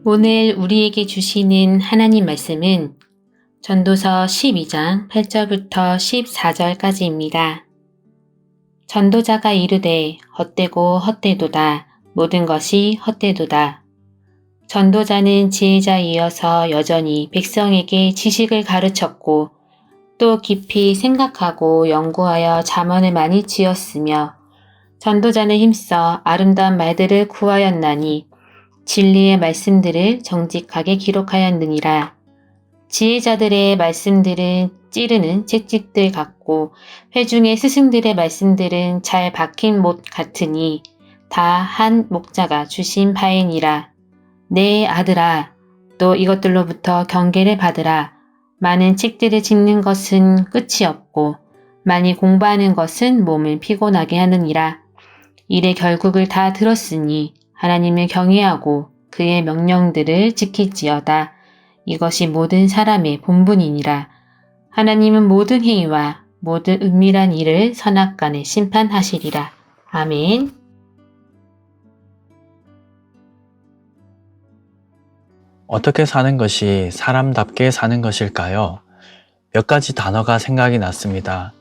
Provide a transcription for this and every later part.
오늘 우리에게 주시는 하나님 말씀은 전도서 12장 8절부터 14절까지입니다. 전도자가 이르되 헛되고 헛되도다. 모든 것이 헛되도다. 전도자는 지혜자이어서 여전히 백성에게 지식을 가르쳤고 또 깊이 생각하고 연구하여 잠언을 많이 지었으며 전도자는 힘써 아름다운 말들을 구하였나니 진리의 말씀들을 정직하게 기록하였느니라. 지혜자들의 말씀들은 찌르는 채찍들 같고 회중의 스승들의 말씀들은 잘 박힌 못 같으니 다 한 목자가 주신 바이니라. 내 아들아, 또 이것들로부터 경계를 받으라. 많은 책들을 짓는 것은 끝이 없고 많이 공부하는 것은 몸을 피곤하게 하느니라. 이래 결국을 다 들었으니 하나님을 경외하고 그의 명령들을 지킬지어다. 이것이 모든 사람의 본분이니라. 하나님은 모든 행위와 모든 은밀한 일을 선악간에 심판하시리라. 아멘. 어떻게 사는 것이 사람답게 사는 것일까요? 몇 가지 단어가 생각이 났습니다.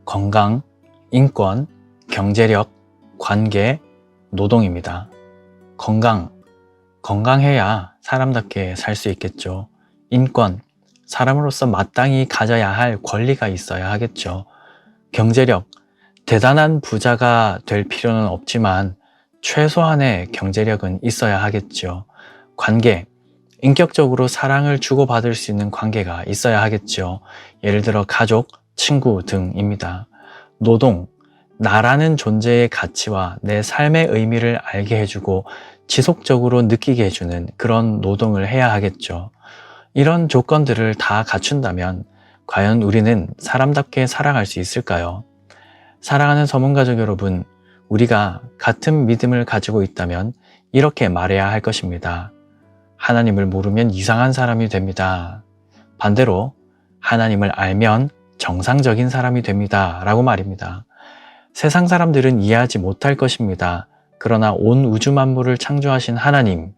건강, 인권, 경제력, 관계, 노동입니다. 건강해야 사람답게 살 수 있겠죠. 인권, 사람으로서 마땅히 가져야 할 권리가 있어야 하겠죠. 경제력, 대단한 부자가 될 필요는 없지만 최소한의 경제력은 있어야 하겠죠. 관계, 인격적으로 사랑을 주고받을 수 있는 관계가 있어야 하겠죠. 예를 들어 가족, 친구 등입니다. 노동, 나라는 존재의 가치와 내 삶의 의미를 알게 해주고 지속적으로 느끼게 해주는 그런 노동을 해야 하겠죠. 이런 조건들을 다 갖춘다면 과연 우리는 사람답게 살아갈 수 있을까요? 사랑하는 서문가족 여러분, 우리가 같은 믿음을 가지고 있다면 이렇게 말해야 할 것입니다. 하나님을 모르면 이상한 사람이 됩니다. 반대로 하나님을 알면 정상적인 사람이 됩니다. 라고 말입니다. 세상 사람들은 이해하지 못할 것입니다. 그러나 온 우주 만물을 창조하신 하나님,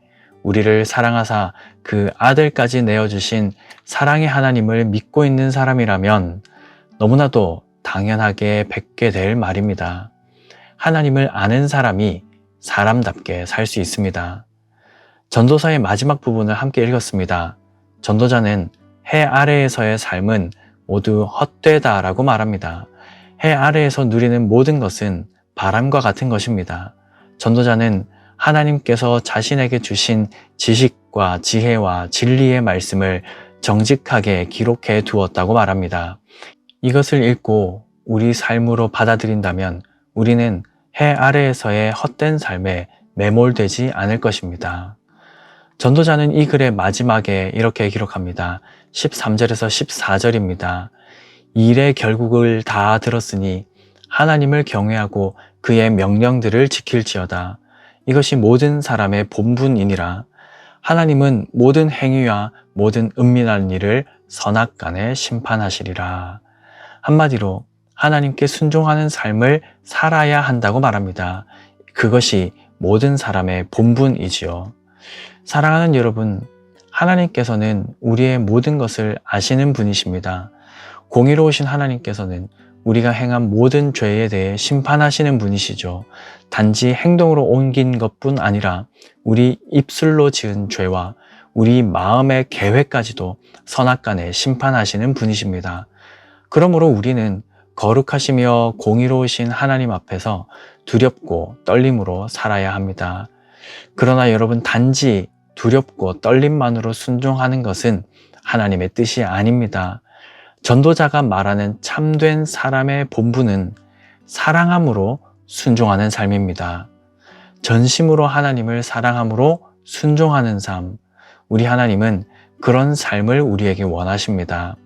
우리를 사랑하사 그 아들까지 내어주신 사랑의 하나님을 믿고 있는 사람이라면 너무나도 당연하게 뵙게 될 말입니다. 하나님을 아는 사람이 사람답게 살 수 있습니다. 전도서의 마지막 부분을 함께 읽었습니다. 전도자는 해 아래에서의 삶은 모두 헛되다라고 말합니다. 해 아래에서 누리는 모든 것은 바람과 같은 것입니다. 전도자는 하나님께서 자신에게 주신 지식과 지혜와 진리의 말씀을 정직하게 기록해 두었다고 말합니다. 이것을 읽고 우리 삶으로 받아들인다면 우리는 해 아래에서의 헛된 삶에 매몰되지 않을 것입니다. 전도자는 이 글의 마지막에 이렇게 기록합니다. 13절에서 14절입니다. 일의 결국을 다 들었으니 하나님을 경외하고 그의 명령들을 지킬지어다. 이것이 모든 사람의 본분이니라. 하나님은 모든 행위와 모든 은밀한 일을 선악간에 심판하시리라. 한마디로 하나님께 순종하는 삶을 살아야 한다고 말합니다. 그것이 모든 사람의 본분이지요. 사랑하는 여러분, 하나님께서는 우리의 모든 것을 아시는 분이십니다. 공의로우신 하나님께서는 우리가 행한 모든 죄에 대해 심판하시는 분이시죠. 단지 행동으로 옮긴 것뿐 아니라 우리 입술로 지은 죄와 우리 마음의 계획까지도 선악간에 심판하시는 분이십니다. 그러므로 우리는 거룩하시며 공의로우신 하나님 앞에서 두렵고 떨림으로 살아야 합니다. 그러나 여러분, 단지 두렵고 떨림만으로 순종하는 것은 하나님의 뜻이 아닙니다. 전도자가 말하는 참된 사람의 본분은 사랑함으로 순종하는 삶입니다. 전심으로 하나님을 사랑함으로 순종하는 삶, 우리 하나님은 그런 삶을 우리에게 원하십니다.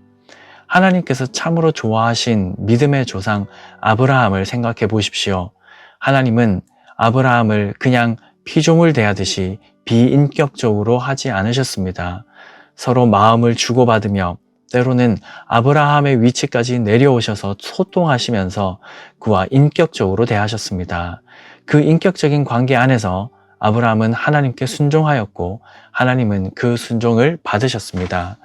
하나님께서 참으로 좋아하신 믿음의 조상 아브라함을 생각해 보십시오. 하나님은 아브라함을 그냥 피조물 대하듯이 비인격적으로 하지 않으셨습니다. 서로 마음을 주고받으며 때로는 아브라함의 위치까지 내려오셔서 소통하시면서 그와 인격적으로 대하셨습니다. 그 인격적인 관계 안에서 아브라함은 하나님께 순종하였고 하나님은 그 순종을 받으셨습니다.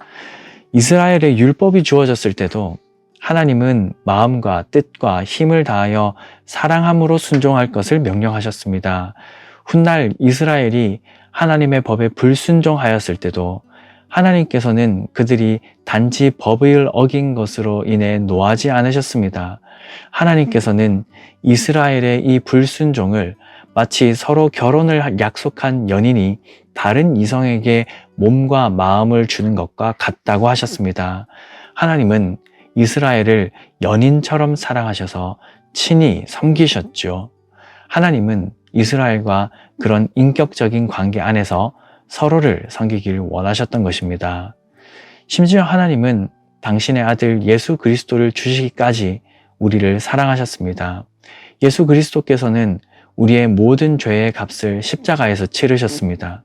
이스라엘의 율법이 주어졌을 때도 하나님은 마음과 뜻과 힘을 다하여 사랑함으로 순종할 것을 명령하셨습니다. 훗날 이스라엘이 하나님의 법에 불순종하였을 때도 하나님께서는 그들이 단지 법을 어긴 것으로 인해 노하지 않으셨습니다. 하나님께서는 이스라엘의 이 불순종을 마치 서로 결혼을 약속한 연인이 다른 이성에게 몸과 마음을 주는 것과 같다고 하셨습니다. 하나님은 이스라엘을 연인처럼 사랑하셔서 친히 섬기셨죠. 하나님은 이스라엘과 그런 인격적인 관계 안에서 서로를 섬기기를 원하셨던 것입니다. 심지어 하나님은 당신의 아들 예수 그리스도를 주시기까지 우리를 사랑하셨습니다. 예수 그리스도께서는 우리의 모든 죄의 값을 십자가에서 치르셨습니다.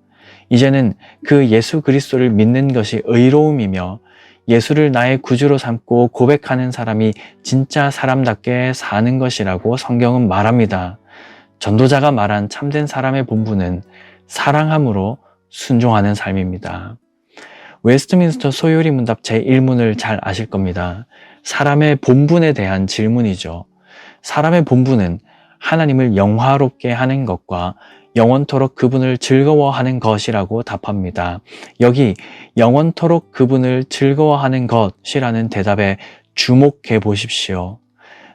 이제는 그 예수 그리스도를 믿는 것이 의로움이며 예수를 나의 구주로 삼고 고백하는 사람이 진짜 사람답게 사는 것이라고 성경은 말합니다. 전도자가 말한 참된 사람의 본분은 사랑함으로 순종하는 삶입니다. 웨스트민스터 소요리 문답 제1문을 잘 아실 겁니다. 사람의 본분에 대한 질문이죠. 사람의 본분은 하나님을 영화롭게 하는 것과 영원토록 그분을 즐거워하는 것이라고 답합니다. 여기 영원토록 그분을 즐거워하는 것이라는 대답에 주목해 보십시오.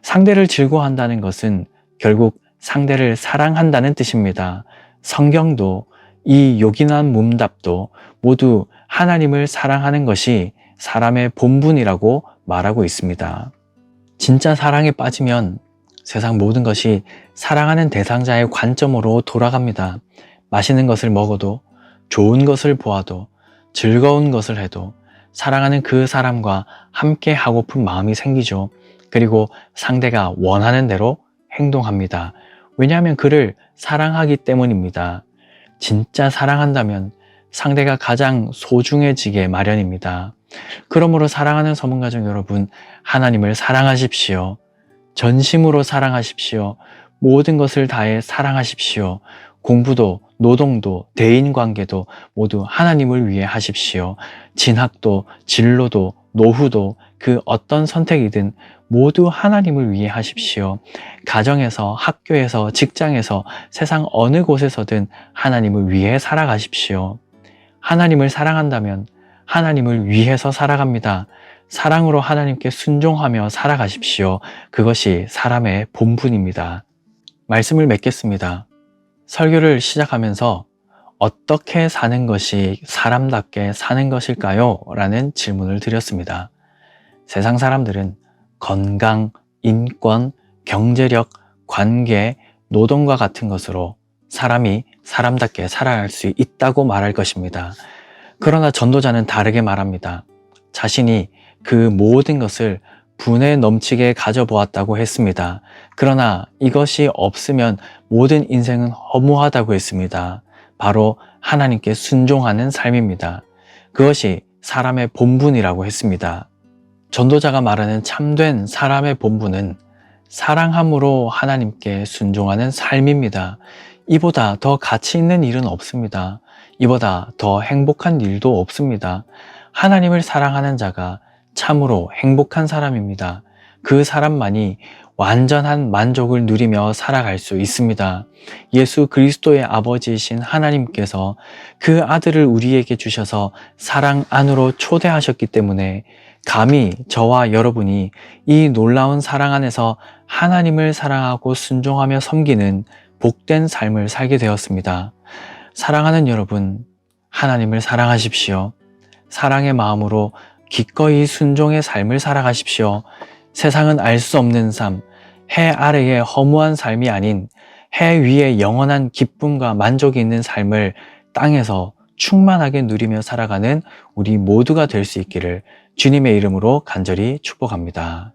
상대를 즐거워한다는 것은 결국 상대를 사랑한다는 뜻입니다. 성경도 이 요긴한 문답도 모두 하나님을 사랑하는 것이 사람의 본분이라고 말하고 있습니다. 진짜 사랑에 빠지면 세상 모든 것이 사랑하는 대상자의 관점으로 돌아갑니다. 맛있는 것을 먹어도, 좋은 것을 보아도, 즐거운 것을 해도 사랑하는 그 사람과 함께 하고픈 마음이 생기죠. 그리고 상대가 원하는 대로 행동합니다. 왜냐하면 그를 사랑하기 때문입니다. 진짜 사랑한다면 상대가 가장 소중해지게 마련입니다. 그러므로 사랑하는 서문가족 여러분, 하나님을 사랑하십시오. 전심으로 사랑하십시오. 모든 것을 다해 사랑하십시오. 공부도, 노동도, 대인관계도 모두 하나님을 위해 하십시오. 진학도, 진로도, 노후도 그 어떤 선택이든 모두 하나님을 위해 하십시오. 가정에서, 학교에서, 직장에서, 세상 어느 곳에서든 하나님을 위해 살아가십시오. 하나님을 사랑한다면 하나님을 위해서 살아갑니다. 사랑으로 하나님께 순종하며 살아가십시오. 그것이 사람의 본분입니다. 말씀을 맺겠습니다. 설교를 시작하면서 어떻게 사는 것이 사람답게 사는 것일까요? 라는 질문을 드렸습니다. 세상 사람들은 건강, 인권, 경제력, 관계, 노동과 같은 것으로 사람이 사람답게 살아갈 수 있다고 말할 것입니다. 그러나 전도자는 다르게 말합니다. 자신이 그 모든 것을 분에 넘치게 가져보았다고 했습니다. 그러나 이것이 없으면 모든 인생은 허무하다고 했습니다. 바로 하나님께 순종하는 삶입니다. 그것이 사람의 본분이라고 했습니다. 전도자가 말하는 참된 사람의 본분은 사랑함으로 하나님께 순종하는 삶입니다. 이보다 더 가치 있는 일은 없습니다. 이보다 더 행복한 일도 없습니다. 하나님을 사랑하는 자가 참으로 행복한 사람입니다. 그 사람만이 완전한 만족을 누리며 살아갈 수 있습니다. 예수 그리스도의 아버지이신 하나님께서 그 아들을 우리에게 주셔서 사랑 안으로 초대하셨기 때문에 감히 저와 여러분이 이 놀라운 사랑 안에서 하나님을 사랑하고 순종하며 섬기는 복된 삶을 살게 되었습니다. 사랑하는 여러분, 하나님을 사랑하십시오. 사랑의 마음으로 기꺼이 순종의 삶을 살아가십시오. 세상은 알 수 없는 삶, 해 아래의 허무한 삶이 아닌 해 위에 영원한 기쁨과 만족이 있는 삶을 땅에서 충만하게 누리며 살아가는 우리 모두가 될 수 있기를 주님의 이름으로 간절히 축복합니다.